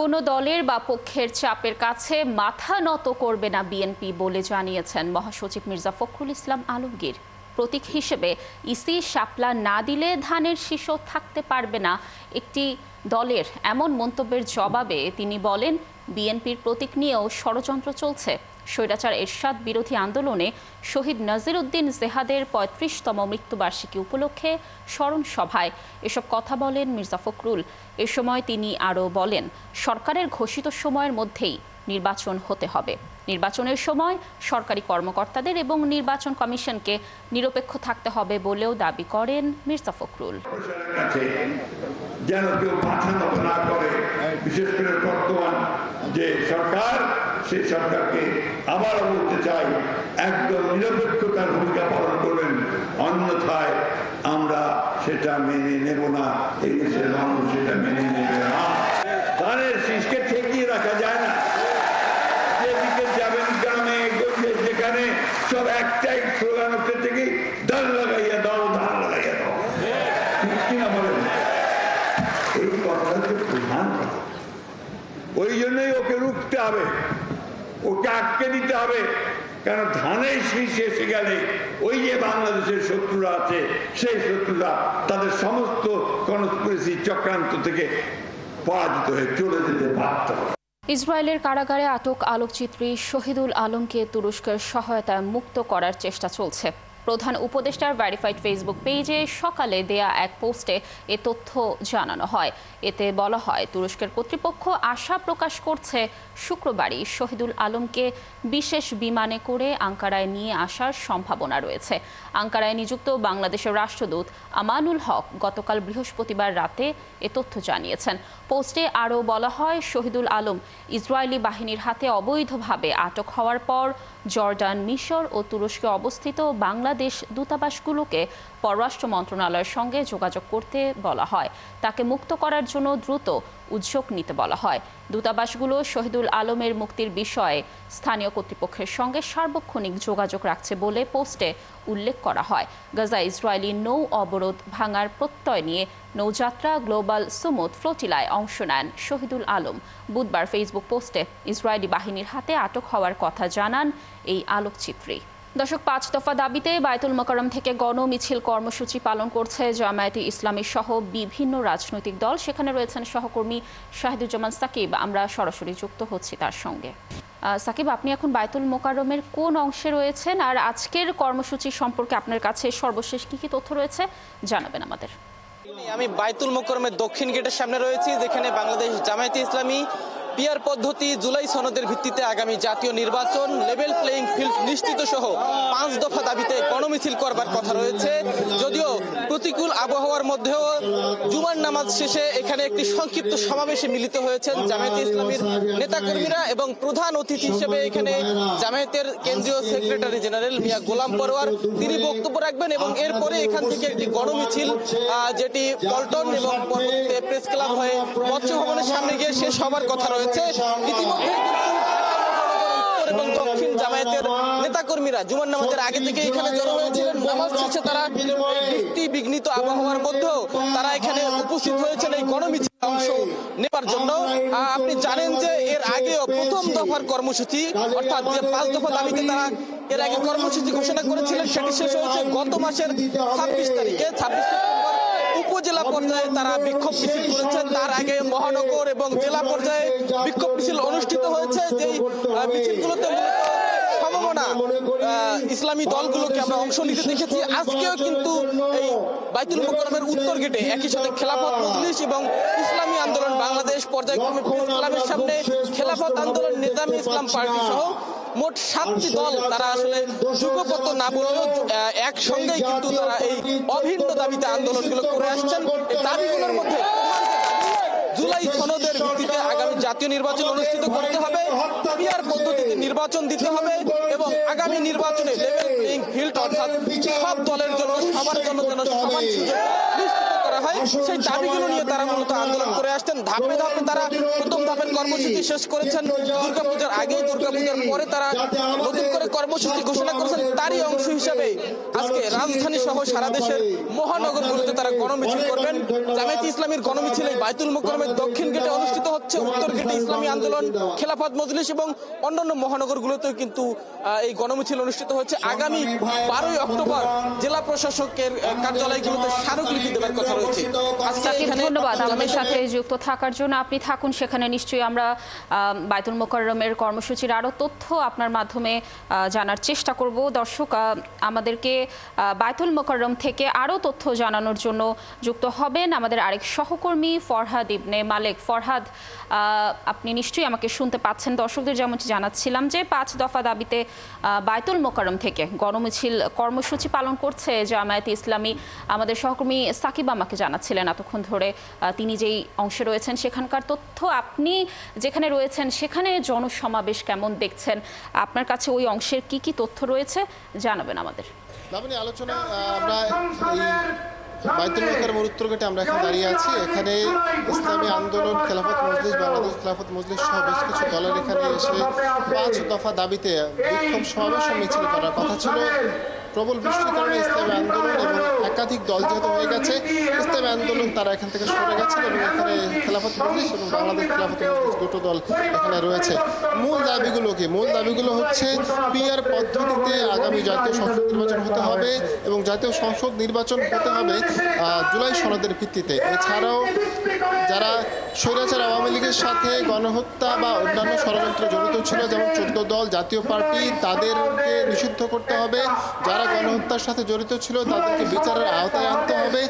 কোনো দলের বা পক্ষের চাপের কাছে মাথা নত করবে না বিএনপি বলে জানিয়েছেন মহাসচিব মির্জা ফখরুল ইসলাম আলমগীর। প্রতীক হিসেবে ইসি শাপলা না দিলে ধানের শীষ থাকতে পারবে না একটি দলের এমন মন্তব্যের জবাবে তিনি বলেন, বিএনপির প্রতীক নিয়েও ষড়যন্ত্র চলছে। স্বৈরাচার এরশাদ বিরোধী আন্দোলনে শহীদ নাজির উদ্দিন জেহাদের ৩৫তম মৃত্যুবার্ষিকী উপলক্ষে স্মরণ সভায় এসব কথা বলেন মির্জা ফখরুল। এ সময় তিনি আরও বলেন, সরকারের ঘোষিত সময়ের মধ্যেই নির্বাচন হতে হবে। নির্বাচনের সময় সরকারি কর্মকর্তাদের এবং নির্বাচন কমিশনকে নিরপেক্ষ থাকতে হবে বলেও দাবি করেন মির্জা ফখরুল। যেন কেউ মাথা নত না করে, বিশেষ করে বর্তমান যে সরকার, সেই সরকারকে আবারও বলতে চাই, একদম নিরপেক্ষতার ভূমিকা পালন করবেন, অন্যথায় আমরা সেটা মেনে নেব না। এই দেশের মানুষ সেটা মেনে নেবে না। ধানের শীষকে ঠেকিয়ে রাখা যায় না। যেদিকে যাবেন গ্রামে গঞ্জে যেখানে সব একটাই স্লোগান উঠতে থেকে, ধান লাগাইয়া দাও, ধান লাগাইয়া দাও। ঠিক কিনা বলেন? এই কথাটা হচ্ছে প্রধান কথা। ওই জন্যই ওকে রুখতে হবে, ওকে আটকে দিতে হবে। কারণ ধানের শীষ এসে গেলে ওই যে বাংলাদেশের শত্রুরা আছে, সেই শত্রুরা তাদের সমস্ত কনস্পিরেসি চক্রান্ত থেকে পরাজিত হয়ে চলে যেতে পারত। ইসরায়েলের কারাগারে আটক আলোকচিত্রী শহীদুল আলমকে তুরস্কের সহায়তায় মুক্ত করার চেষ্টা চলছে। প্রধান উপদেষ্টার ভেরিফাইড ফেসবুক পেজে সকালে দেয়া এক পোস্টে এ তথ্য জানানো হয়। এতে বলা হয়, তুরস্কের কর্তৃপক্ষ আশা প্রকাশ করছে শুক্রবারই শহীদুল আলমকে বিশেষ বিমানে করে আঙ্কারায় নিয়ে আসার সম্ভাবনা রয়েছে। আঙ্কারায় নিযুক্ত বাংলাদেশের রাষ্ট্রদূত আমানুল হক গতকাল বৃহস্পতিবার রাতে এ তথ্য জানিয়েছেন। পোস্টে আরও বলা হয়, শহীদুল আলম ইসরায়েলি বাহিনীর হাতে অবৈধভাবে আটক হওয়ার পর জর্ডান, মিশর ও তুরস্কে অবস্থিত বাংলাদেশ দূতাবাসগুলোকে পররাষ্ট্র মন্ত্রণালয়ের সঙ্গে যোগাযোগ করতে বলা হয়। তাকে মুক্ত করার জন্য দ্রুত উদ্যোগ নিতে বলা হয়। দূতাবাসগুলো শহীদুল আলমের মুক্তির বিষয়ে স্থানীয় কর্তৃপক্ষের সঙ্গে সার্বক্ষণিক যোগাযোগ রাখছে বলে পোস্টে উল্লেখ করা হয়। গাজা ইসরায়েলি নৌ অবরোধ ভাঙার প্রত্যয় নিয়ে নৌযাত্রা গ্লোবাল সুমুদ ফ্লোটিলায় অংশ নেন শহীদুল আলম। বুধবার ফেসবুক পোস্টে ইসরায়েলি বাহিনীর হাতে আটক হওয়ার কথা জানান এই আলোকচিত্রী। দর্শক, ৫ দফা দাবিতে বায়তুল মোকাররম থেকে গণমিছিল কর্মসূচি পালন করছে জামায়াতে ইসলামী সহ বিভিন্ন রাজনৈতিক দল। সেখানে রয়েছেন সহকর্মী শাহিদুজ্জামান সাকিব। আমরা সরাসরি যুক্ত হচ্ছি তার সঙ্গে। সাকিব, আপনি এখন বায়তুল মোকাররমের কোন অংশে রয়েছেন, আর আজকের কর্মসূচি সম্পর্কে আপনার কাছে সর্বশেষ কি কি তথ্য রয়েছে জানাবেন আমাদের। আমি বায়তুল মোকাররমের দক্ষিণ গেটের সামনে রয়েছি, যেখানে বাংলাদেশ জামায়াতে ইসলামী পিয়ার পদ্ধতি, জুলাই সনদের ভিত্তিতে আগামী জাতীয় নির্বাচন, লেভেল প্লেইং ফিল্ড নিশ্চিত সহ ৫ দফা দাবিতে গণমিছিল করবার কথা রয়েছে। যদিও প্রতিকূল আবহাওয়ার মধ্যেও জুমার নামাজ শেষে এখানে একটি সংক্ষিপ্ত সমাবেশে মিলিত হয়েছেন জামায়াতে ইসলামীর নেতাকর্মীরা, এবং প্রধান অতিথি হিসেবে এখানে জামায়াতের কেন্দ্রীয় সেক্রেটারি জেনারেল মিয়া গোলাম পরোয়ার তিনি বক্তব্য রাখবেন, এবং এরপরে এখান থেকে একটি গণমিছিল যেটি পল্টন এবং পরবর্তীতে প্রেস ক্লাব হয়ে মৎস্য ভবনের সামনে গিয়ে শেষ হবার কথা রয়েছে। ইতিমধ্যে এবং দক্ষিণ জামায়াতের নেতাকর্মীরা জুমার নামাজের আগে থেকে এখানে জড়ো হয়েছিলেন। নামাজ শেষে তারা বৃষ্টি বিঘ্নিত আবহাওয়ার মধ্যেও তারা এখানে উপস্থিত হয়েছেন এই গণমিছিল অংশ নেবার জন্য। আপনি জানেন যে এর আগেও প্রথম দফার কর্মসূচি, অর্থাৎ যে ৫ দফা দাবিতে তারা এর আগে কর্মসূচি ঘোষণা করেছিলেন, সেটি শেষ হয়েছে গত মাসের ২৬ তারিখে। ২৬ সেপ্টেম্বর উপজেলা পর্যায়ে তারা বিক্ষোভ মিছিল করেছেন। তার আগে মহানগর এবং জেলা পর্যায়ে বিক্ষোভ মিছিল অনুষ্ঠিত হয়েছে। যেই মিছিলগুলোতে সম্ভাবনা ইসলামী দলগুলোকে আমরা অংশ নিতে দেখেছি। আজকেও কিন্তু এই বায়তুল মোকাররমের উত্তর গেটে একই সাথে খেলাফত মজলিস এবং ইসলামী আন্দোলন বাংলাদেশ পর্যায়ক্রমে প্রেস ক্লাবের সামনে খেলাফত আন্দোলন, নেজামে ইসলাম পার্টি সহ মোট 7টি দল তারা আসলে যুগপত না বললেও একসঙ্গেই কিন্তু তারা এই অভিন্ন দাবিতে আন্দোলনগুলো করে আসছেন। এই দাবিগুলোর মধ্যে জুলাই সনদের ভিত্তিতে আগামী জাতীয় নির্বাচন অনুষ্ঠিত করতে হবে, পিয়ার পদ্ধতিতে নির্বাচন দিতে হবে, এবং আগামী নির্বাচনে লেভেল প্লেইং ফিল্ড, অর্থাৎ সব দলের জন্য সবার জন্য যেন সমান সুযোগ নিশ্চিত করা হয়, সেই দাবিগুলো নিয়ে তারা মূলত আন্দোলন করে আসছেন। ধাপে ধাপে তারা প্রথম ধাপের কর্মসূচি শেষ করেছেন দুর্গাপূজার আগে, দুর্গাপূজার পরে তারা নতুন করে কর্মসূচি ঘোষণা করেছেন। তারই অংশ হিসাবে আজকে রাজধানী সহ সারা দেশের মহানগরগুলোতে তারা গণমিছিল করবেন। জামায়াতে ইসলামীর গণমিছিলে বাইতুল মোকাররমের দক্ষিণ গেটে অনুষ্ঠিত হচ্ছে, উত্তর গেটে ইসলামী আন্দোলন, খেলাফত মজলিস এবং অন্যান্য মহানগরগুলোতেও কিন্তু এই গণমিছিল অনুষ্ঠিত হচ্ছে। আগামী 12ই অক্টোবর জেলা প্রশাসকের কার্যালয়গুলোতে স্মারকলিপি দেওয়ার কথা রয়েছে। ধন্যবাদ আমাদের সাথে যুক্ত থাকার জন্য। আপনি থাকুন সেখানে, নিশ্চয়ই আমরা বাইতুল মোকাররমের কর্মসূচির আরও তথ্য আপনার মাধ্যমে জানার চেষ্টা করব। দর্শক, আমাদেরকে বাইতুল মোকাররম থেকে আরও তথ্য জানানোর জন্য যুক্ত হবেন আমাদের আরেক সহকর্মী ফরহাদ ইবনে মালেক। ফরহাদ, আপনি নিশ্চয়ই আমাকে শুনতে পাচ্ছেন। দর্শকদের যেমন জানাচ্ছিলাম যে 5 দফা দাবিতে বাইতুল মোকাররম থেকে গণমিছিল কর্মসূচি পালন করছে জামায়াতে ইসলামী। আমাদের সহকর্মী সাকিব আমাকে জানাচ্ছিলেন এতক্ষণ ধরে তিনি যেই অংশে রয়েছেন সেখানকার তথ্য। আপনি যেখানে রয়েছেন সেখানে জনসমাবেশ কেমন দেখছেন? আপনার কাছে ওই অংশের কি কি তথ্য রয়েছে জানাবেন আমাদের। আলোচনা আমরা বাইতুল মোকাররমের উত্তর গেটে আমরা এখন দাঁড়িয়ে আছি। এখানে ইসলামী আন্দোলন, খেলাফত মজলিস, বাংলাদেশ খেলাফত মজলিস সহ বেশ কিছু দলের এখানে এসে 5 দফা দাবিতে বিক্ষোভ সমাবেশ ও মিছিল করার কথা ছিল। প্রবল বৃষ্টির কারণে ইসলামী আন্দোলন এবং একাধিক দল যেহেতু হয়ে গেছে, ইসলামী আন্দোলন তারা এখান থেকে সরে গেছেন এবং এখানে খেলাফত মজলিস এবং বাংলাদেশ খেলাফত মজলিস দুটো দল এখানে রয়েছে। মূল দাবিগুলো কি? মূল দাবিগুলো হচ্ছে পিআর পদ্ধতিতে আগামী জাতীয় সংসদ নির্বাচন হতে হবে এবং জাতীয় সংসদ নির্বাচন হতে হবে জুলাই সনদের ভিত্তিতে। এছাড়াও যারা স্বৈরাচার আওয়ামী লীগের সাথে গণহত্যা বা অন্যান্য ষড়যন্ত্রে জড়িত ছিল, যেমন 14 দল, জাতীয় পার্টি, তাদেরকে নিষিদ্ধ করতে হবে। যারা গণহত্যার সাথে জড়িত ছিল তাদেরকে বিচারের আওতায় আনতে হবে।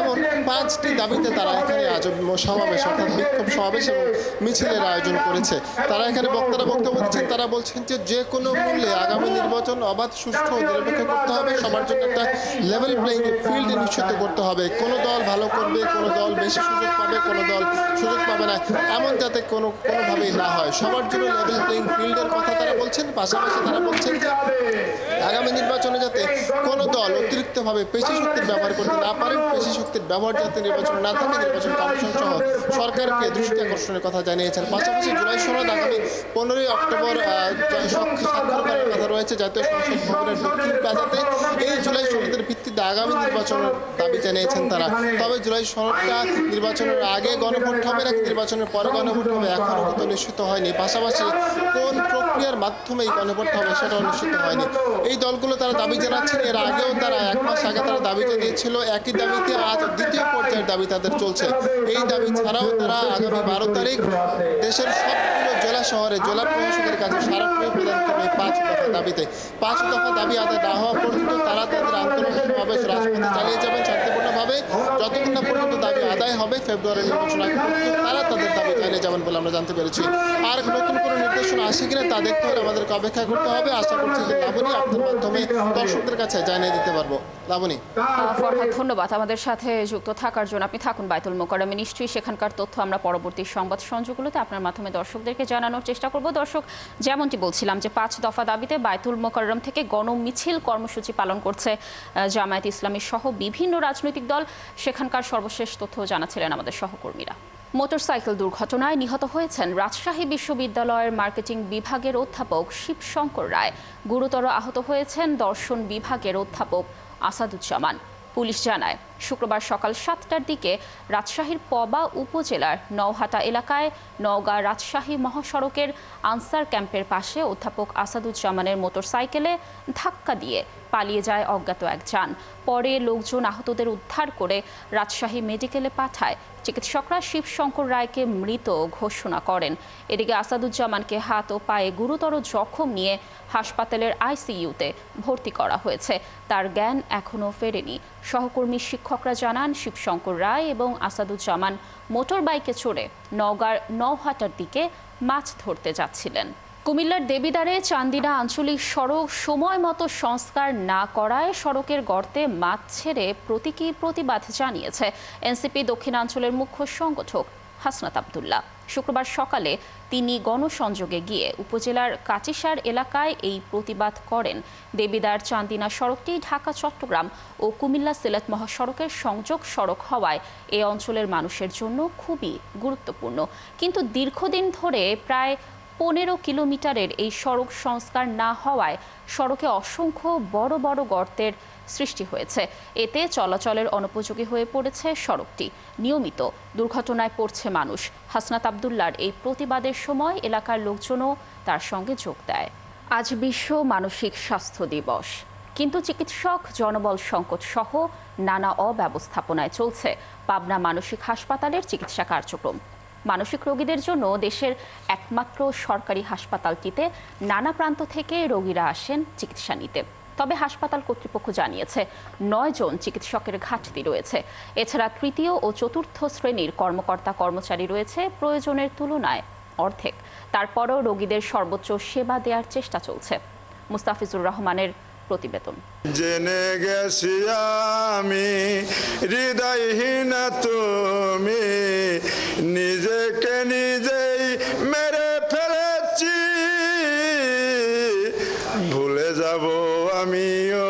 এমন 5টি দাবিতে তারা এখানে আজ সমাবেশ অর্থাৎ বিক্ষোভ সমাবেশ এবং মিছিলের আয়োজন করেছে। তারা এখানে বক্তারা বক্তব্য দিচ্ছেন। তারা বলছেন যে কোনো মূল্যে আগামী নির্বাচন অবাধ, সুষ্ঠু ও নিরপেক্ষ করতে হবে। সবার জন্য একটা লেভেল প্লেইং ফিল্ড নিশ্চিত করতে হবে। কোনো দল ভালো করবে, কোনো দল বেশি সুযোগ পাবে, কোনো দল সুযোগ পাবে না, এমন যাতে কোনোভাবেই না হয়। সবার জন্য লেভেল প্লেইং ফিল্ডের কথা তারা বলছেন। পাশাপাশি তারা বলছেন যে আগামী নির্বাচনে যাতে কোনো দল অতিরিক্তভাবে পেশি শক্তির ব্যবহার করতে না পারেন, পেশি শক্তির ব্যবহার যাতে নির্বাচনে না থাকে, নির্বাচন কমিশন সহ সরকারকে দৃষ্টি আকর্ষণের কথা জানিয়েছেন। পাশাপাশি জুলাই সনদ আগামী 15ই অক্টোবর স্বাক্ষর করার কথা রয়েছে জাতীয় সংসদ ভবনের দক্ষিণ প্লাজাতে। এই জুলাই সনদের ভিত্তিতে আগামী নির্বাচনের দাবি জানিয়েছেন তারা। তবে জুলাই সনদটা নির্বাচনের আগে গণভোট হবে নাকি নির্বাচনের পরে গণভোট হবে এখনও কিন্তু নিশ্চিত হয়নি। পাশাপাশি কোন প্রক্রিয়ার মাধ্যমে এই গণভোট হবে সেটাও নিশ্চিত হয়নি। এই দলগুলো তারা দাবি জানাচ্ছেন। এর আগেও তারা 1 মাস আগে তারা দাবি জানিয়েছিল। একই দাবিতে আজ দ্বিতীয় পর্যায়ের দাবি তাদের চলছে। এই দাবি ছাড়াও তারা আগামী 12 তারিখ দেশের সবগুলো জেলা শহরে জেলা প্রশাসকের কাছে স্মারকলিপি প্রদান করবে 5 দফা দাবিতে। 5 দফা দাবি আদায় না হওয়া পর্যন্ত তারা তাদের আন্দোলন সমাবেশ রাজপথে চালিয়ে যাবেন শান্তিপূর্ণভাবে। যতক্ষণ না পর্যন্ত দাবি আদায় হবে ফেব্রুয়ারি নির্বাচন আগে পর্যন্ত তারা তাদের দাবি চালিয়ে যাবেন বলে আমরা জানতে পেরেছি। আর নতুন কোনো নির্দেশনা আসে কিনা তা দেখতে হলে আমাদেরকে অপেক্ষা করতে হবে। আশা করছি যে লাবণী আপনার মাধ্যমে দর্শকদের কাছে জানিয়ে দিতে পারবো। লাবণী। ফরহাদ, ধন্যবাদ আমাদের সাথে যুক্ত থাকার জন্য। আপনি থাকুন বাইতুল মোকাররমে, নিশ্চয়ই সেখানকার তথ্য আমরা পরবর্তী সংবাদ সংযোগগুলোতে আপনার মাধ্যমে দর্শকদেরকে জানানোর চেষ্টা করব। দর্শক, যেমনটি বলছিলাম যে 5 দফা দাবিতে বাইতুল মোকাররম থেকে গণমিছিল কর্মসূচি পালন করছে জামায়াতে ইসলামী সহ বিভিন্ন রাজনৈতিক দল। সেখানকার সর্বশেষ তথ্য জানাচ্ছিলেন আমাদের সহকর্মীরা। মোটরসাইকেল দুর্ঘটনায় নিহত হয়েছেন রাজশাহী বিশ্ববিদ্যালয়ের মার্কেটিং বিভাগের অধ্যাপক শিবশঙ্কর রায়। গুরুতর আহত হয়েছেন দর্শন বিভাগের অধ্যাপক আসাদুজ্জামান। পুলিশ জানায়, শুক্রবার সকাল 7টার দিকে রাজশাহীর পবা উপজেলার নওহাটা এলাকায় নওগাঁ রাজশাহী মহাসড়কের আনসার ক্যাম্পের পাশে অধ্যাপক আসাদুজ্জামানের মোটরসাইকেলে ধাক্কা দিয়ে পালিয়ে যায় অজ্ঞাত এক যান। পরে লোকজন আহতদের উদ্ধার করে রাজশাহী মেডিকেলে পাঠায়। চিকিৎসকরা শিবশঙ্কর রায়কে মৃত ঘোষণা করেন। এদিকে আসাদুজ্জামানকে হাত ও পায়ে গুরুতর জখম নিয়ে হাসপাতালের আইসিইউতে ভর্তি করা হয়েছে। তার জ্ঞান এখনও ফেরেনি। সহকর্মী শিক্ষকরা জানান, শিবশঙ্কর রায় এবং আসাদুজ্জামান মোটর বাইকে চড়ে নওগাঁর নওহাটার দিকে মাছ ধরতে যাচ্ছিলেন। কুমিল্লার দেবিদ্বারে চান্দিনা আঞ্চলিক সড়ক সময় মতো সংস্কার না করায় সড়কের গর্তে মাছ ছেড়ে প্রতীকী প্রতিবাদ জানিয়েছে এনসিপি দক্ষিণাঞ্চলের মুখ্য সংগঠক হাসনাত আব্দুল্লাহ। শুক্রবার সকালে তিনি গণসংযোগে গিয়ে উপজেলার কাচিসার এলাকায় এই প্রতিবাদ করেন। দেবিদ্বার চান্দিনা সড়কটি ঢাকা চট্টগ্রাম ও কুমিল্লা সিলেট মহাসড়কের সংযোগ সড়ক হওয়ায় এ অঞ্চলের মানুষের জন্য খুবই গুরুত্বপূর্ণ। কিন্তু দীর্ঘদিন ধরে প্রায় 15 কিলোমিটারের এই সড়ক সংস্কার না হওয়ায় সড়কে অসংখ্য বড় বড় গর্তের সৃষ্টি হয়েছে। এতে চলাচলের অনুপযোগী হয়ে পড়েছে সড়কটি। নিয়মিত দুর্ঘটনায় পড়ছে মানুষ। হাসনাত আব্দুল্লাহর এই প্রতিবাদের সময় এলাকার লোকজনও তার সঙ্গে যোগ দেয়। আজ বিশ্ব মানসিক স্বাস্থ্য দিবস, কিন্তু চিকিৎসক জনবল সংকট সহ নানা অব্যবস্থাপনায় চলছে পাবনা মানসিক হাসপাতালের চিকিৎসা কার্যক্রম। মানসিক রোগীদের জন্য দেশের একমাত্র সরকারি হাসপাতালটিতে নানা প্রান্ত থেকে রোগীরা আসেন চিকিৎসা নিতে। তবে হাসপাতাল কর্তৃপক্ষ জানিয়েছে 9 জন চিকিৎসকের ঘাটতি রয়েছে। এছাড়া তৃতীয় ও চতুর্থ শ্রেণীর কর্মকর্তা কর্মচারী রয়েছে প্রয়োজনের তুলনায় অর্ধেক। তারপরও রোগীদের সর্বোচ্চ সেবা দেওয়ার চেষ্টা চলছে। মুস্তাফিজুর রহমানের প্রতিবেদন। জেনে গেছি আমি হৃদয়হীন তুমি, নিজেকে নিজেই মেরে ফেলেছি, ভুলে যাব আমিও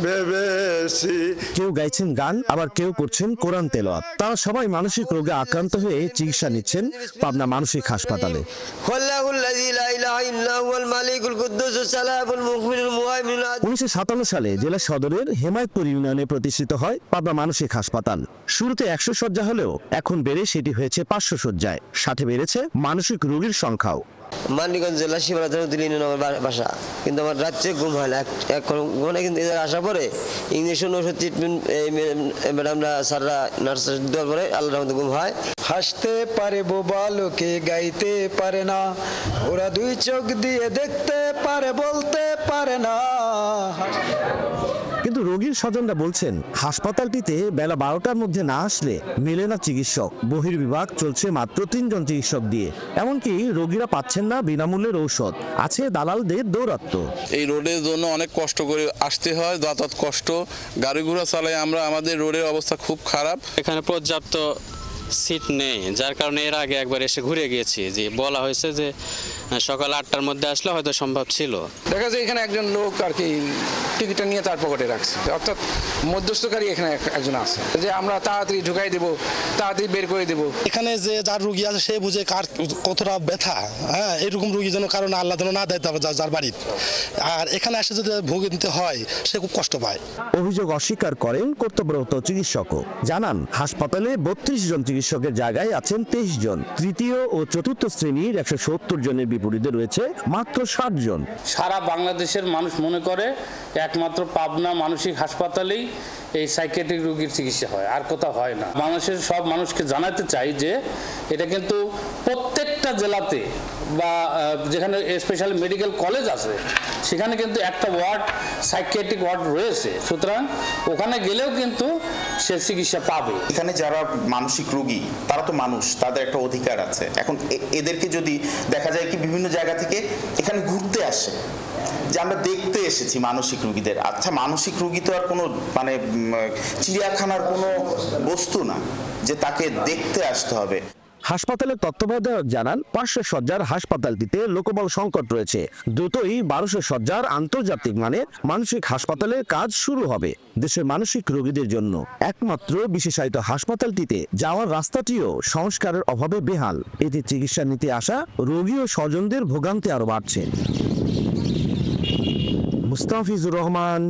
ভেবেছি। কেউ গাইছেন গান, আবার কেউ করছেন কোরআন তেলাওয়াত। তারা সবাই মানসিক রোগে আক্রান্ত হয়ে চিকিৎসা নিচ্ছেন পাবনা মানসিক হাসপাতালে। 1957 সালে জেলা সদরের হেমায়তপুর ইউনিয়নে প্রতিষ্ঠিত হয় পাবনা মানসিক হাসপাতাল। শুরুতে 100 শয্যা হলেও এখন বেড়ে সেটি হয়েছে 500 শয্যায়। সাথে বেড়েছে মানসিক রোগীর সংখ্যাও। মানিকগঞ্জ জেলা শিবরাত্রি আমার বাসা, কিন্তু আমার রাত্রে ঘুম হয় না। ঘুমানে কিন্তু এদের আসার পরে ইঞ্জেকশন ওষুধ ট্রিটমেন্ট ম্যাডামরা স্যাররা নার্স দেওয়ার পরে আল্লাহর রহমতে ঘুম হয়। হাসতে পারে বোবা লোকে, গাইতে পারে না, ওরা 2 চোখ দিয়ে দেখতে পারে, বলতে পারে না। কিন্তু রোগীর স্বজনরা বলছেন হাসপাতালটিতে বেলা 12টার মধ্যে না আসলে মেলে না চিকিৎসক। বহির্বিভাগ চলছে মাত্র 3 জন চিকিৎসক দিয়ে। এমনকি রোগীরা পাচ্ছেন না বিনামূল্যের ঔষধ। আছে দালালদের দৌরাত্ম্য। এই রোডের জন্য অনেক কষ্ট করে আসতে হয়, যাতায়াত কষ্ট, গাড়ি ঘোড়া চালাই আমরা, আমাদের রোডের অবস্থা খুব খারাপ। এখানে পর্যাপ্ত সিট নেই, যার কারণে এর আগে একবার এসে ঘুরে গিয়েছি। যে বলা হয়েছে যে সকাল 8টার মধ্যে আসলে হয়তো সম্ভব ছিল। দেখা যায় এখানে একজন লোক আর কি টিকিটটা নিয়ে তার পকেটে রাখছে, অর্থাৎ মধ্যস্থকারী এখানে একজন আছে, যে আমরা তাড়াতাড়ি ঢুকাই দেবো, তাড়াতাড়ি বের করে দেবো। এখানে যে যার রুগী আছে সে বুঝে কার কতটা ব্যথা, হ্যাঁ, এরকম রুগী যেন কারণ আল্লাহ যেন না দেয় যার বাড়ির। আর এখানে এসে যদি ভোগে নিতে হয় সে খুব কষ্ট পায়। অভিযোগ অস্বীকার করেন কর্তব্যরত চিকিৎসকও। জানান হাসপাতালে 32 জন চিকিৎসকের জায়গায় আছেন 23 জন। তৃতীয় ও চতুর্থ শ্রেণীর 170 জনের বিপরীতে রয়েছে মাত্র 60 জন। সারা বাংলাদেশের মানুষ মনে করে একমাত্র পাবনা মানসিক হাসপাতালেই এই সাইকিয়াট্রিক রোগীর চিকিৎসা হয়, আর কোথাও হয় না। বাংলাদেশের সব মানুষকে জানাতে চাই যে এটা কিন্তু প্রত্যেকটা জেলাতে বা যেখানে স্পেশালি মেডিকেল কলেজ আছে সেখানে কিন্তু একটা ওয়ার্ড সাইকিয়াট্রিক ওয়ার্ড রয়েছে। সুতরাং ওখানে গেলেও কিন্তু সে চিকিৎসা পাবে। এখানে যারা মানসিক রোগী তারা তো মানুষ, তাদের একটা অধিকার আছে। এখন এদেরকে যদি দেখা যায় কি বিভিন্ন জায়গা থেকে এখানে ঘুরতে আসে, যে আমরা দেখতে এসেছি মানসিক রোগীদের। আচ্ছা, মানসিক রোগী তো আর কোনো মানে চিড়িয়াখানার কোনো বস্তু না যে তাকে দেখতে আসতে হবে। হাসপাতালের তত্ত্বাবধায়ক জানান 500 শয্যার হাসপাতালটিতে লোকবল সংকট রয়েছে। দ্রুতই 1200 শয্যার আন্তর্জাতিক মানের মানসিক হাসপাতালের কাজ শুরু হবে। দেশের মানসিক রোগীদের জন্য একমাত্র বিশেষায়িত হাসপাতালটিতে যাওয়ার রাস্তাটিও সংস্কারের অভাবে বেহাল। এতে চিকিৎসা নিতে আসা রোগী ও স্বজনদের ভোগান্তি আরো বাড়ছে। মুস্তাফিজুর রহমান,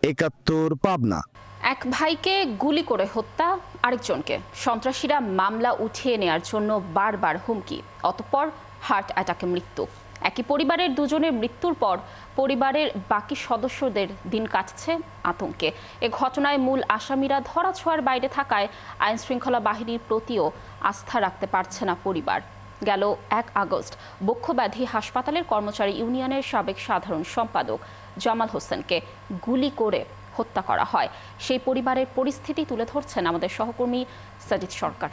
71 পাবনা। এক ভাইকে গুলি করে হত্যা, আরেকজনকে সন্ত্রাসীরা মামলা উঠিয়ে নেয়ার জন্য বারবার হুমকি, অতঃপর হার্ট অ্যাটাকে মৃত্যু। একই পরিবারের 2 জনের মৃত্যুর পর পরিবারের বাকি সদস্যদের দিন কাটছে আতঙ্কে। এ ঘটনায় মূল আসামিরা ধরাছোঁয়ার বাইরে থাকায় আইন শৃঙ্খলা বাহিনীর প্রতিও আস্থা রাখতে পারছে না পরিবার। গেল 1 আগস্ট বক্ষব্যাধি হাসপাতালের কর্মচারী ইউনিয়নের সাবেক সাধারণ সম্পাদক জামাল হোসেনকে গুলি করে হত্যা করা হয়। সেই পরিবারের পরিস্থিতি তুলে ধরছেন আমাদের সহকর্মী সাজিদ সরকার।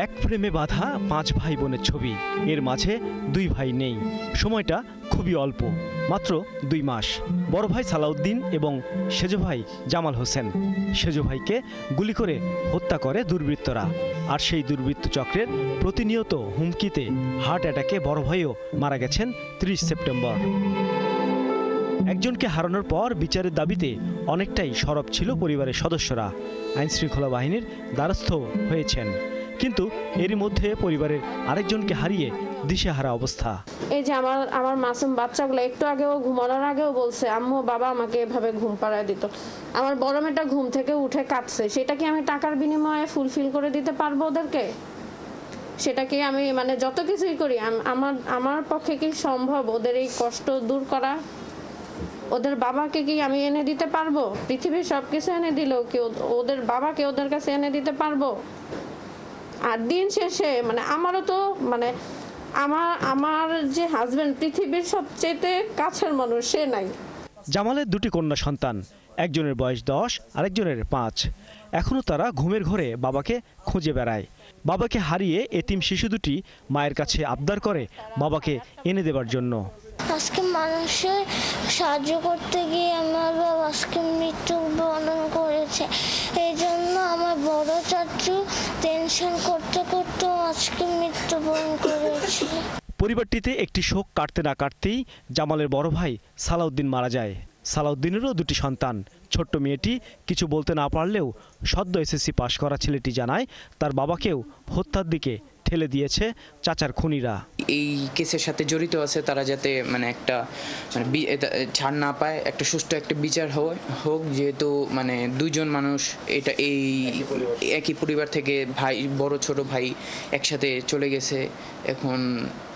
এক ফ্রেমে বাঁধা 5 ভাই বোনের ছবি, এর মাঝে 2 ভাই নেই। সময়টা খুব খুবই অল্প, মাত্র 2 মাস। বড় ভাই সালাউদ্দিন এবং সেজ ভাই জামাল হোসেন। সেজ ভাইকে গুলি করে হত্যা করে দুর্বৃত্তরা। আর সেই দুর্বৃত্ত চক্রের প্রতিনিয়ত হুমকিতে হার্ট অ্যাটাকে বড় ভাইও মারা গেছেন 30 সেপ্টেম্বর। একজনকে হারানোর পর বিচারের দাবিতে অনেকটাই সরব ছিল পরিবারের সদস্যরা। আইনশৃঙ্খলা বাহিনীর দ্বারস্থ হয়েছেন, কিন্তু এরই মধ্যে পরিবারের আরেকজনকে হারিয়ে দিশেহারা অবস্থা। এই যে আমার মাসুম বাচ্চাগুলো একটু আগেও ঘুমানোর আগেও বলছে, আম্মু বাবা আমাকে এভাবে ঘুম পাড়ায় দিত। আমার বড় মেয়েটা ঘুম থেকে উঠে কাঁদছে। সেটা কি আমি টাকার বিনিময়ে ফুলফিল করে দিতে পারবো ওদেরকে? সেটা কি আমি মানে যত কিছুই করি আমার পক্ষে কি সম্ভব ওদের এই কষ্ট দূর করা? ওদের বাবাকে কি আমি এনে দিতে পারবো? পৃথিবীর সবকিছু এনে দিলেও কি ওদের বাবাকে ওদের কাছে এনে দিতে পারবো? আর দিন শেষে মানে আমারও তো মানে আমার যে হাজবেন্ড পৃথিবীর সবচেয়ে কাছের মানুষ, সে নাই। জামালের 2টি কন্যা সন্তান, একজনের বয়স 10, আরেকজনের 5। এখনও তারা ঘুমের ঘরে বাবাকে খুঁজে বেড়ায়। বাবাকে হারিয়ে এতিম শিশু দুটি মায়ের কাছে আবদার করে বাবাকে এনে দেবার জন্য। আজকে মানুষের সাহায্য করতে গিয়ে আমার বাবা আজকে মৃত্যুবরণ করেছে। এই জন্য আমার বড় চাচু টেনশন করতে করতে আজকে মৃত্যুবরণ করেছে। পরিবারটিতে একটি শোক কাটতে না কাটতেই জামালের বড় ভাই সালাউদ্দিন মারা যায়। সালাউদ্দিনেরও 2টি সন্তান। ছোট্ট মেয়েটি কিছু বলতে না পারলেও সদ্য এসএসসি পাশ করা ছেলেটি জানায় তার বাবাকেও হত্যার দিকে ঠেলে দিয়েছে চাচার খুনিরা। এই কেসের সাথে জড়িত আছে তারা যাতে মানে একটা মানে ছাড় না পায়, একটা সুষ্ঠু একটা বিচার হোক। যেহেতু মানে 2জন মানুষ এটা এই একই পরিবার থেকে ভাই, বড় ছোট ভাই একসাথে চলে গেছে। এখন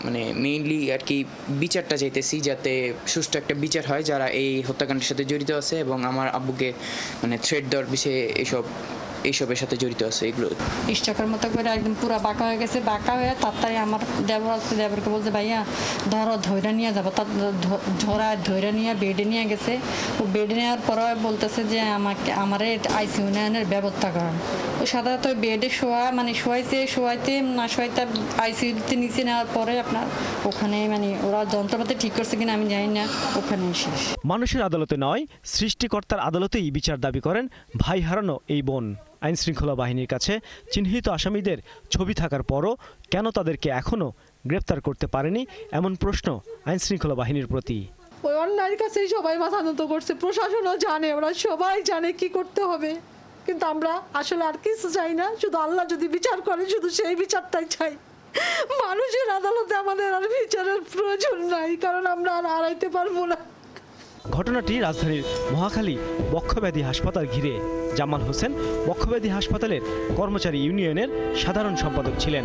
মানে মেইনলি আর কি বিচারটা চাইতেছি, যাতে সুষ্ঠু একটা বিচার হয় যারা এই হত্যাকাণ্ডের সাথে জড়িত আছে এবং আমার আব্বুকে মানে থ্রেট দেওয়ার বিষয়ে এইসবের সাথে জড়িত আছে। এগুলো ইস্টাকার মতো করে একদম পুরো বাঁকা হয়ে গেছে। বাঁকা হয়ে তাড়াতাড়ি আমার দেবরকে বলছে ভাইয়া ধৈর্য নিয়ে যাবো। তার ধৈর্য নিয়ে বেডে নিয়ে গেছে। ও বেডে নেওয়ার পরে বলতেছে যে আমার আইসিইউ নেওয়ার ব্যবস্থা করেন। ও সাধারণত বেডে শোয়াইতে না শোয়াইতে আইসিইউতে নিচে নেওয়ার পরে আপনার ওখানে মানে ওরা যন্ত্রপাতি ঠিক করছে কিনা আমি জানি না, ওখানে শেষ। মানুষের আদালতে নয়, সৃষ্টিকর্তার আদালতেই বিচার দাবি করেন ভাই হারানো এই বোন। আইনশৃঙ্খলা বাহিনীর কাছে চিহ্নিত আসামিদের ছবি থাকার পরও কেন তাদেরকে এখনও গ্রেপ্তার করতে পারেনি, এমন প্রশ্ন আইনশৃঙ্খলা বাহিনীর প্রতি। ওই অন্যায়ের কাছেই সবাই মাথা নত করছে। প্রশাসনও জানে, ওরা সবাই জানে কি করতে হবে, কিন্তু আমরা আসলে আর কিছু চাই না। শুধু আল্লাহ যদি বিচার করে শুধু সেই বিচারটাই চাই। মানুষের আদালতে আমাদের আর বিচারের প্রয়োজন নাই, কারণ আমরা আর হারাইতে পারবো না। ঘটনাটি রাজধানীর মহাখালী বক্ষব্যাধি হাসপাতাল ঘিরে। জামাল হোসেন বক্ষব্যাধি হাসপাতালের কর্মচারী ইউনিয়নের সাধারণ সম্পাদক ছিলেন।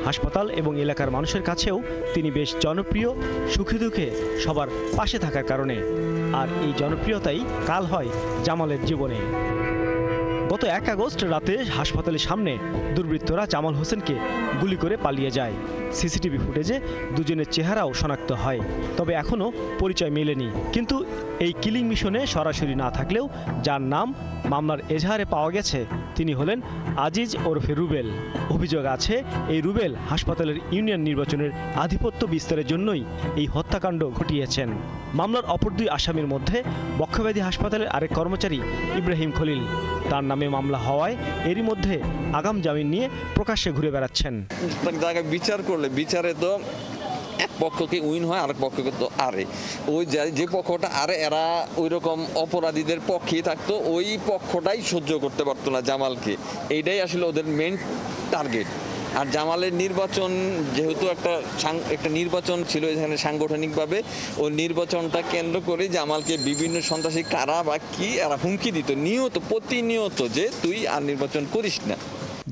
হাসপাতাল এবং এলাকার মানুষের কাছেও তিনি বেশ জনপ্রিয়, সুখে দুঃখে সবার পাশে থাকার কারণে। আর এই জনপ্রিয়তাই কাল হয় জামালের জীবনে। গত 1 আগস্ট রাতে হাসপাতালের সামনে দুর্বৃত্তরা জামাল হোসেনকে গুলি করে পালিয়ে যায়। সিসিটিভি ফুটেজে 2জনের চেহারাও শনাক্ত হয়, তবে এখনও পরিচয় মেলেনি। কিন্তু এই কিলিং মিশনে সরাসরি না থাকলেও যার নাম মামলার এজাহারে পাওয়া গেছে তিনি হলেন আজিজ ওরফে রুবেল। অভিযোগ আছে এই রুবেল হাসপাতালের ইউনিয়ন নির্বাচনের আধিপত্য বিস্তারের জন্যই এই হত্যাকাণ্ড ঘটিয়েছেন। মামলার অপর 2 আসামির মধ্যে বক্ষব্যাধি হাসপাতালের আরেক কর্মচারী ইব্রাহিম খলিল। তার নামে মামলা হওয়ায় এরই মধ্যে আগাম জামিন নিয়ে প্রকাশ্যে ঘুরে বেড়াচ্ছেন। জায়গায় বিচার করলে বিচারে তো এক পক্ষকে উইন হয়, আরেক পক্ষকে তো আরে। ওই যে পক্ষটা আরে এরা ওই রকম অপরাধীদের পক্ষেই থাকতো, ওই পক্ষটাই সহ্য করতে পারতো না জামালকে। এইটাই আসলে ওদের মেন টার্গেট। আর জামালের নির্বাচন যেহেতু একটা নির্বাচন ছিল এখানে সাংগঠনিকভাবে, ওই নির্বাচনটা কেন্দ্র করে জামালকে বিভিন্ন সন্ত্রাসী কারা বা কি এরা হুমকি দিত প্রতিনিয়ত যে তুই আর নির্বাচন করিস না।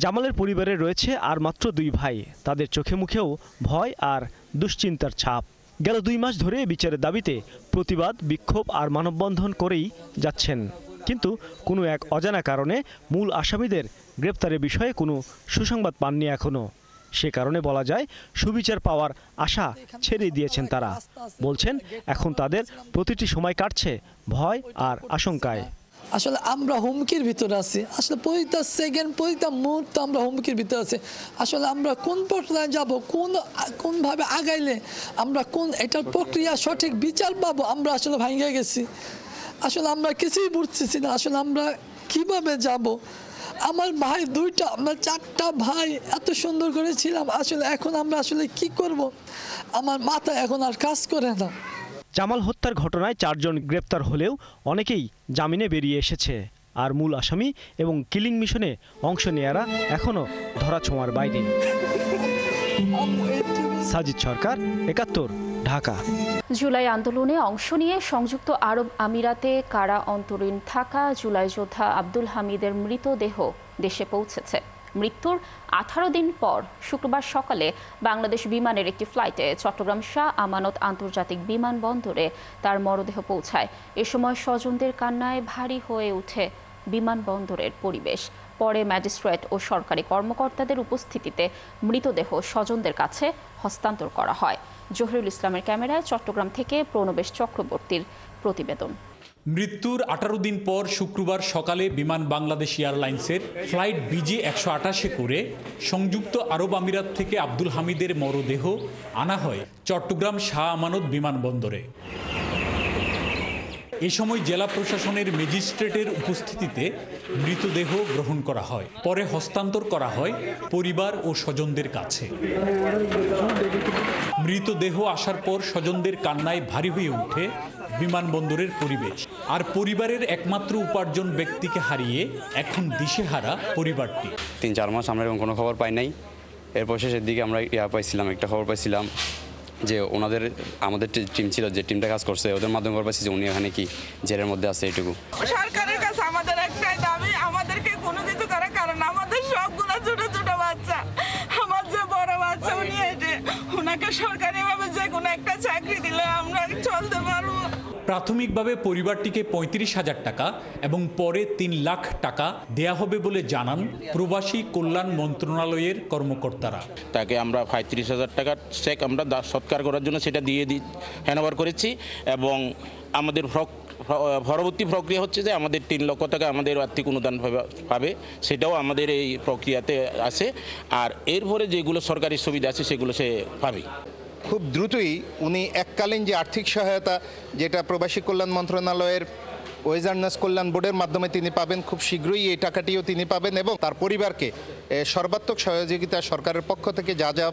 জামালের পরিবারে রয়েছে আর মাত্র 2 ভাই। তাদের চোখে মুখেও ভয় আর দুশ্চিন্তার ছাপ। গেল 2 মাস ধরে বিচারের দাবিতে প্রতিবাদ, বিক্ষোভ আর মানববন্ধন করেই যাচ্ছেন, কিন্তু কোনো এক অজানা কারণে মূল আসামিদের গ্রেপ্তারের বিষয়ে কোনো সুসংবাদ পাননি এখনও। সে কারণে বলা যায় সুবিচার পাওয়ার আশা ছেড়ে দিয়েছেন তারা। বলছেন এখন তাদের প্রতিটি সময় কাটছে ভয় আর আশঙ্কায়। আসলে আমরা হুমকির ভিতরে আছি, আসলে প্রতিটা সেকেন্ড প্রতিটা মুহূর্ত আমরা হুমকির ভিতরে আছি। আসলে আমরা কোন পর্যায়ে যাব, কোনভাবে আগাইলে আমরা এটার প্রক্রিয়া সঠিক বিচার পাবো, আমরা আসলে ভাঙে গেছি। আসলে আমরা কিছুই বুঝতেছি না, আসলে আমরা কিভাবে যাব। আমার ভাই দুইটা, আমরা 4টা ভাই এত সুন্দর করে ছিলাম, আসলে এখন আমরা আসলে কি করব, আমার মাথা এখন আর কাজ করে না। জামাল হত্যার ঘটনায় 4 জন গ্রেপ্তার হলেও অনেকেই জামিনে বেরিয়ে এসেছে, আর মূল আসামি এবং কিলিং মিশনে অংশ নেয়ারা এখনও ধরাছোঁয়ার বাইরে। সাজিদ সরকার, ৭১, ঢাকা। জুলাই আন্দোলনে অংশ নিয়ে সংযুক্ত আরব আমিরাতে কারা অন্তরীণ থাকা জুলাই যোদ্ধা আব্দুল হামিদের মৃতদেহ দেশে পৌঁছেছে। মৃত্যুর 18 দিন পর শুক্রবার সকালে বাংলাদেশ বিমানের একটি ফ্লাইটে চট্টগ্রাম শাহ আমানত আন্তর্জাতিক বিমানবন্দরে তার মরদেহ পৌঁছায়। এ সময় স্বজনদের কান্নায় ভারী হয়ে ওঠে বিমানবন্দরের পরিবেশ। পরে ম্যাজিস্ট্রেট ও সরকারি কর্মকর্তাদের উপস্থিতিতে মৃতদেহ স্বজনদের কাছে হস্তান্তর করা হয়। জহিরুল ইসলামের ক্যামেরায় চট্টগ্রাম থেকে প্রণবেশ চক্রবর্তীর প্রতিবেদন। মৃত্যুর 18 দিন পর শুক্রবার সকালে বিমান বাংলাদেশ এয়ারলাইন্সের ফ্লাইট BG-128 করে সংযুক্ত আরব আমিরাত থেকে আব্দুল হামিদের মরদেহ আনা হয় চট্টগ্রাম শাহ আমানত বিমানবন্দরে। এ সময় জেলা প্রশাসনের ম্যাজিস্ট্রেটের উপস্থিতিতে মৃতদেহ গ্রহণ করা হয়। পরে হস্তান্তর করা হয় পরিবার ও স্বজনদের কাছে। মৃতদেহ আসার পর স্বজনদের কান্নায় ভারী হয়ে ওঠে বিমানবন্দরের পরিবেশ। আর পরিবারের একমাত্র উপার্জন ব্যক্তিকে হারিয়ে এখন দিশেহারা পরিবারটি। 3-4 মাস আমরা এরকম কোনো খবর পাই নাই। এরপর শেষের দিকে আমরা একটা খবর পাইছিলাম যে আমাদের টিম ছিল, যে টিমটা কাজ করছে, ওদের মাধ্যমে খবর পাইছি যে উনি এখানে কি জেলের মধ্যে আছে। এইটুকু সরকারের কাছে আমাদের একটাই দাবি, আমাদেরকে কোনো কিছু করার কারণ আমাদের সবগুলো ছোট ছোট বাচ্চা, আমার যে বড় বাচ্চা উনি ওনাকে সরকারিভাবে যে কোনো একটা চাকরি দিলে আমরা চলতে পারবো। প্রাথমিকভাবে পরিবারটিকে 35,000 টাকা এবং পরে 3 লাখ টাকা দেয়া হবে বলে জানান প্রবাসী কল্যাণ মন্ত্রণালয়ের কর্মকর্তারা। তাকে আমরা 35,000 টাকার চেক আমরা সৎকার করার জন্য সেটা দিয়ে হ্যান্ডওভার করেছি এবং আমাদের পরবর্তী প্রক্রিয়া হচ্ছে যে আমাদের 3 লক্ষ টাকা আমাদের আর্থিক অনুদান পাবে, সেটাও আমাদের এই প্রক্রিয়াতে আছে। আর এরপরে যেগুলো সরকারি সুবিধা আছে সেগুলো সে পাবে। খুব দ্রুতই উনি এককালীন যে আর্থিক সহায়তা, যেটা প্রবাসী কল্যাণ মন্ত্রণালয়ের ওয়েজার্নাস কল্যাণ বোর্ডের মাধ্যমে তিনি পাবেন, খুব শীঘ্রই এই টাকাটিও তিনি পাবেন এবং তার পরিবারকে সর্বাত্মক সহযোগিতা সরকারের পক্ষ থেকে যা যা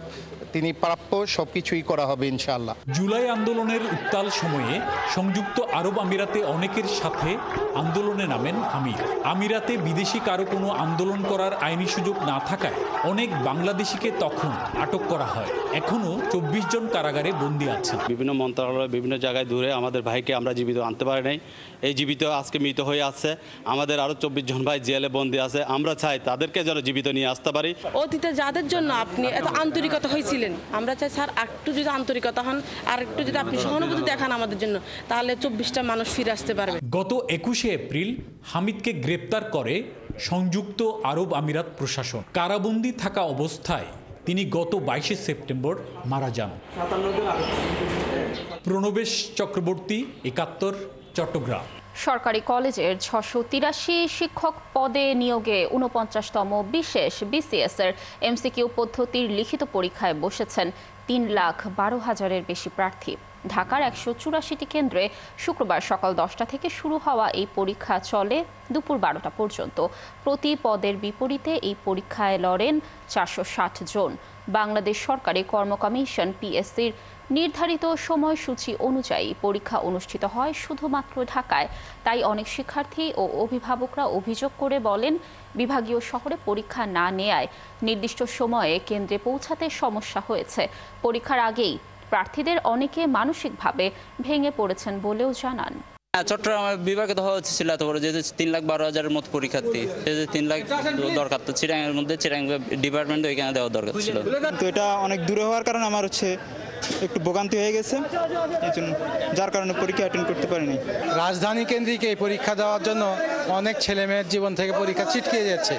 তিনি প্রাপ্য সবকিছুই করা হবে ইনশাআল্লাহ। জুলাই আন্দোলনের উত্তাল সময়ে সংযুক্ত আরব আমিরাতে অনেকের সাথে আন্দোলনে নামেন হামিদ। আমিরাতে বিদেশি কারো কোনো আন্দোলন করার আইনি সুযোগ না থাকায় অনেক বাংলাদেশিকে তখন আটক করা হয়। এখনো 24 জন কারাগারে বন্দী আছেন। বিভিন্ন মন্ত্রণালয় বিভিন্ন জায়গায় দূরে আমাদের ভাইকে আমরা জীবিত আনতে পারি নাই। এই জীবিত আজকে মৃত হয়ে আছে। আমাদের আরো 24 জন ভাই জেলে বন্দী আছে। আমরা চাই তাদেরকে যেন জীবিত নিয়ে আসতে পারি। অতীতে যাদের জন্য আপনি এত আন্তরিকতা হয়েছিলেন, আমরা চাই স্যার একটু যদি আন্তরিকতা হন আর একটু যদি আপনি সহানুভূতি দেখান আমাদের জন্য, তাহলে 24টা মানুষ ফিরে আসতে পারবে। গত 21শে এপ্রিল হামিদকে গ্রেপ্তার করে সংযুক্ত আরব আমিরাত প্রশাসন। কারাবন্দী থাকা অবস্থায় তিনি গত 22শে সেপ্টেম্বর মারা যান। প্রণবেশ চক্রবর্তী, ৭১, চট্টগ্রাম। সরকারি কলেজের 683 শিক্ষক পদে নিয়োগে 49তম বিশেষ BCS এর MCQ পদ্ধতির লিখিত পরীক্ষায় বসেছেন 3,12,000-এর বেশি প্রার্থী। ঢাকার 184টি কেন্দ্রে শুক্রবার সকাল 10টা থেকে শুরু হওয়া এই পরীক্ষা চলে দুপুর 12টা পর্যন্ত। প্রতি পদের বিপরীতে এই পরীক্ষায় লড়েন 460 জন। বাংলাদেশ সরকারি কর্ম কমিশন PSCর নির্ধারিত সময়সূচি অনুযায়ী পরীক্ষা অনুষ্ঠিত হয় শুধুমাত্র ঢাকায়। তাই অনেক শিক্ষার্থী ও অভিভাবকরা অভিযোগ করে বলেন, বিভাগীয় শহরে পরীক্ষা না নেয়ায় নির্দিষ্ট সময়ে কেন্দ্রে পৌঁছাতে সমস্যা হয়েছে। পরীক্ষার আগেই প্রার্থীদের অনেকে মানসিকভাবে ভেঙে পড়েছেন বলেও জানান। চট্টগ্রাম বিভাগে ধরা হচ্ছিল এত বড়, যেহেতু 3,12,000-এর মতো পরীক্ষার্থী, 3 লাখ দরকার। তো চিরাঙের মধ্যে চিরাং ডিপার্টমেন্ট ওইখানে দেওয়ার দরকার ছিল। তো এটা অনেক দূরে হওয়ার কারণে আমার একটু ভোগান্তি হয়ে গেছে, যার কারণে পরীক্ষা অ্যাটেন্ড করতে পারিনি। রাজধানী কেন্দ্রিক এই পরীক্ষা দেওয়ার জন্য অনেক ছেলেমেয়ের জীবন থেকে পরীক্ষা ছিটকে যাচ্ছে।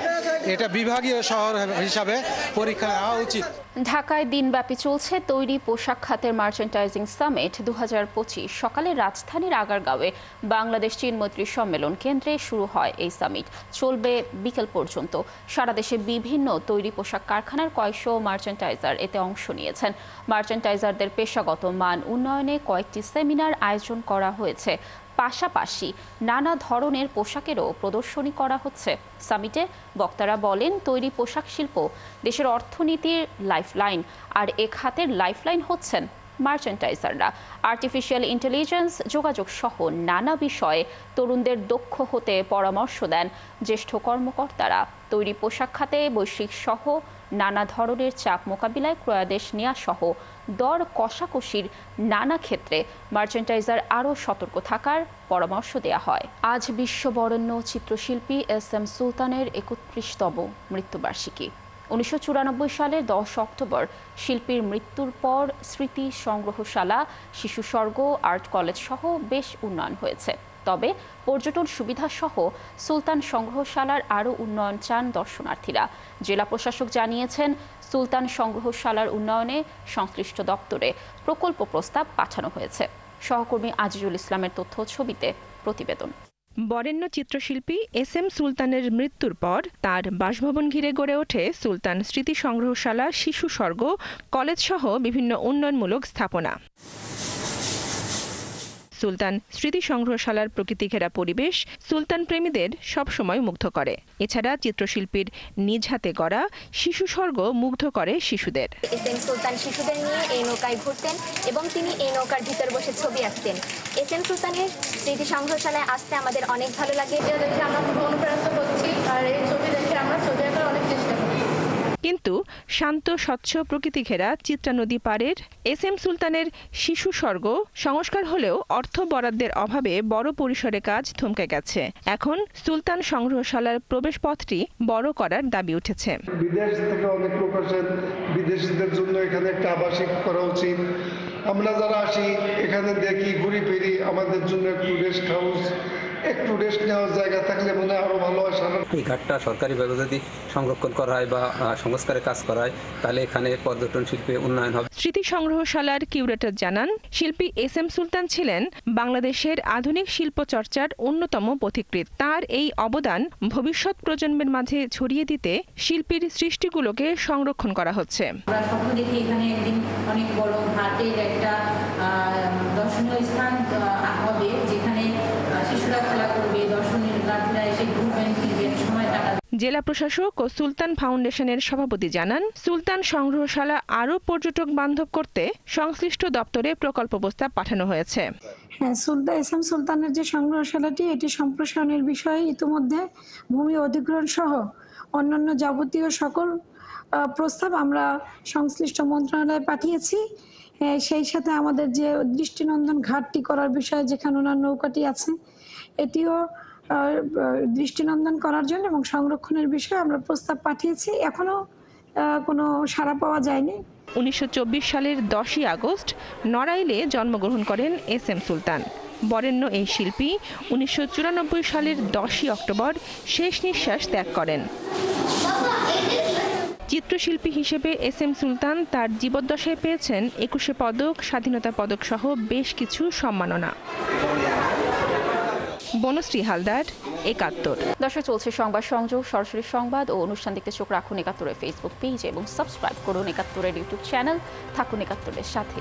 এটা বিভাগীয় শহর হিসাবে পরীক্ষা নেওয়া উচিত। ঢাকায় দিনব্যাপী চলছে তৈরি পোশাক খাতের মার্চেন্টাইজিং সামিট 2025। সকালে রাজধানীর আগারগাঁওয়ে বাংলাদেশ চীন মৈত্রী সম্মেলন কেন্দ্রে শুরু হয় এই সামিট, চলবে বিকেল পর্যন্ত। সারা দেশে বিভিন্ন তৈরি পোশাক কারখানার কয়েকশো মার্চেন্টাইজার এতে অংশ নিয়েছেন। মার্চেন্টাইজারদের পেশাগত মান উন্নয়নে কয়েকটি সেমিনার আয়োজন করা হয়েছে। পাশাপাশি নানা ধরনের পোশাকেরও প্রদর্শনী করা হচ্ছে। সামিটে বক্তারা বলেন, তৈরি পোশাক শিল্প দেশের অর্থনীতির লাইফলাইন, আর এ খাতের লাইফলাইন হচ্ছেন মার্চেন্টাইজাররা। আর্টিফিশিয়াল ইন্টেলিজেন্স, যোগাযোগ সহ নানা বিষয়ে তরুণদের দক্ষ হতে পরামর্শ দেন জ্যেষ্ঠ কর্মকর্তারা। তৈরি পোশাক খাতে বৈশ্বিক সহ নানা ধরনের চাপ মোকাবিলায় ক্রয়াদেশ নেওয়া সহ দর কষাকষির নানা ক্ষেত্রে মার্চেন্টাইজার আরও সতর্ক থাকার পরামর্শ দেওয়া হয়। আজ বিশ্ববরেণ্য চিত্রশিল্পী SM সুলতানের 31তম মৃত্যুবার্ষিকী। 1994 সালের 10 অক্টোবর শিল্পীর মৃত্যুর পর স্মৃতি সংগ্রহশালা, শিশু স্বর্গ, আর্ট কলেজ সহ বেশ উন্নয়ন হয়েছে। তবে পর্যটন সুবিধা সহ সুলতান সংগ্রহশালার আরও উন্নয়ন চান দর্শনার্থীরা। জেলা প্রশাসক জানিয়েছেন, সুলতান সংগ্রহশালার উন্নয়নে সংশ্লিষ্ট দপ্তরে প্রকল্প প্রস্তাব পাঠানো হয়েছে। সহকর্মী আজিজুল ইসলামের তথ্য ছবিতে প্রতিবেদন। বরেণ্য চিত্রশিল্পী SM সুলতানের মৃত্যুর পর তার বাসভবন ঘিরে গড়ে ওঠে সুলতান স্মৃতি সংগ্রহশালা, শিশু স্বর্গ, কলেজ সহ বিভিন্ন উন্নয়নমূলক স্থাপনা। সুলতান স্মৃতি সংগ্রহশালার প্রকৃতিঘেরা পরিবেশ সুলতান প্রেমীদের সবসময় মুগ্ধ করে। এছাড়া চিত্রশিল্পীর নিজ হাতে গড়া শিশু স্বর্গ মুগ্ধ করে শিশুদের। SM সুলতান শিশুদের নিয়ে এই নৌকায় ঘুরতেন এবং তিনি এই নৌকার ভিতর বসে ছবি আঁকতেন। SM সুলতানের স্মৃতি সংগ্রহশালায় আসতে আমাদের অনেক ভালো লাগে। আমরা খুব অনুপ্রাণিত হচ্ছি আর এই ছবি দেখে আমরা ছবি আঁকার অনেক চেষ্টা করি। কিন্তু শান্ত স্বচ্ছ প্রকৃতি ঘেরা চিত্রা নদী পাড়ের SM সুলতানের শিশু স্বর্গ সংস্কার হলেও অর্থ বরাদ্দের অভাবে বড় পরিসরে কাজ থমকে গেছে। এখন সুলতান সংগ্রহশালার প্রবেশপথটি বড় করার দাবি উঠেছে। বিদেশ থেকে অনেক লোক আসেন, বিদেশিদের জন্য এখানে একটা আবাসিক করা উচিত। আমরা যারা আসি এখানে দেখি, ঘুরি ফিরি, আমাদের জন্য একটু রেস্ট হাউস, একটু রেস্ট নেওয়ার জায়গা থাকলে মনে আরো ভালো হয়। এই ঘাটটা সরকারিভাবে যদি সংরক্ষণ করা হয় বা সংস্কারের কাজ করা হয়, তাহলে এখানে পর্যটন শিল্পে উন্নয়ন হবে। স্মৃতি সংগ্রহশালার কিউরেটর জানান, শিল্পী SM সুলতান ছিলেন বাংলাদেশের আধুনিক শিল্প চর্চার অন্যতম পথিকৃৎ। তার এই অবদান ভবিষ্যৎ প্রজন্মের মাঝে ছড়িয়ে দিতে শিল্পীর সৃষ্টিগুলোকে সংরক্ষণ করা হচ্ছে। আমরা স্বপ্ন দেখি এখানে একদিন অনেক বড় ঘাটের একটা দর্শনীয় স্থান হবে, যেখানে শিশুরা খেলা করবে, দর্শনার্থীরা এসে ঘুরবেন, ফিরবেন, সময় কাটাবেন। জেলা প্রশাসক ও সুলতান ফাউন্ডেশনের সভাপতি জানান, সুলতান সংগ্রহশালা আরও পর্যটক বান্ধব করতে সংশ্লিষ্ট দপ্তরে প্রকল্প প্রস্তাব পাঠানো হয়েছে। হ্যাঁ, SM সুলতানের যে সংগ্রহশালাটি, এটি সম্প্রসারণের বিষয়ে ইতিমধ্যে ভূমি অধিগ্রহণ সহ অন্যান্য যাবতীয় সকল প্রস্তাব আমরা সংশ্লিষ্ট মন্ত্রণালয়ে পাঠিয়েছি। সেই সাথে আমাদের যে দৃষ্টিনন্দন ঘাটটি করার বিষয়ে, যেখানে ওনার নৌকাটি আছে, এটিও দৃষ্টিনন্দন করার জন্য এবং সংরক্ষণের বিষয়ে আমরা প্রস্তাব পাঠিয়েছি। এখনো কোনো সাড়া পাওয়া যায়নি। 1924 সালের 10ই আগস্ট নড়াইলে জন্মগ্রহণ করেন SM সুলতান। বরেণ্য এই শিল্পী 1994 সালের 10ই অক্টোবর শেষ নিঃশ্বাস ত্যাগ করেন। চিত্রশিল্পী হিসেবে SM সুলতান তার জীবদ্দশায় পেয়েছেন 21 পদক, স্বাধীনতা পদক সহ বেশ কিছু সম্মাননা। বনশ্রী হালদার, 71। দর্শক, চলছে সংবাদ সংযোগ, সরাসরি সংবাদ ও অনুষ্ঠান দেখতে চোখ রাখুন 71-এর ফেসবুক পেজ এবং সাবস্ক্রাইব করুন 71-এর ইউটিউব চ্যানেল। থাকুন 71-এর সাথে।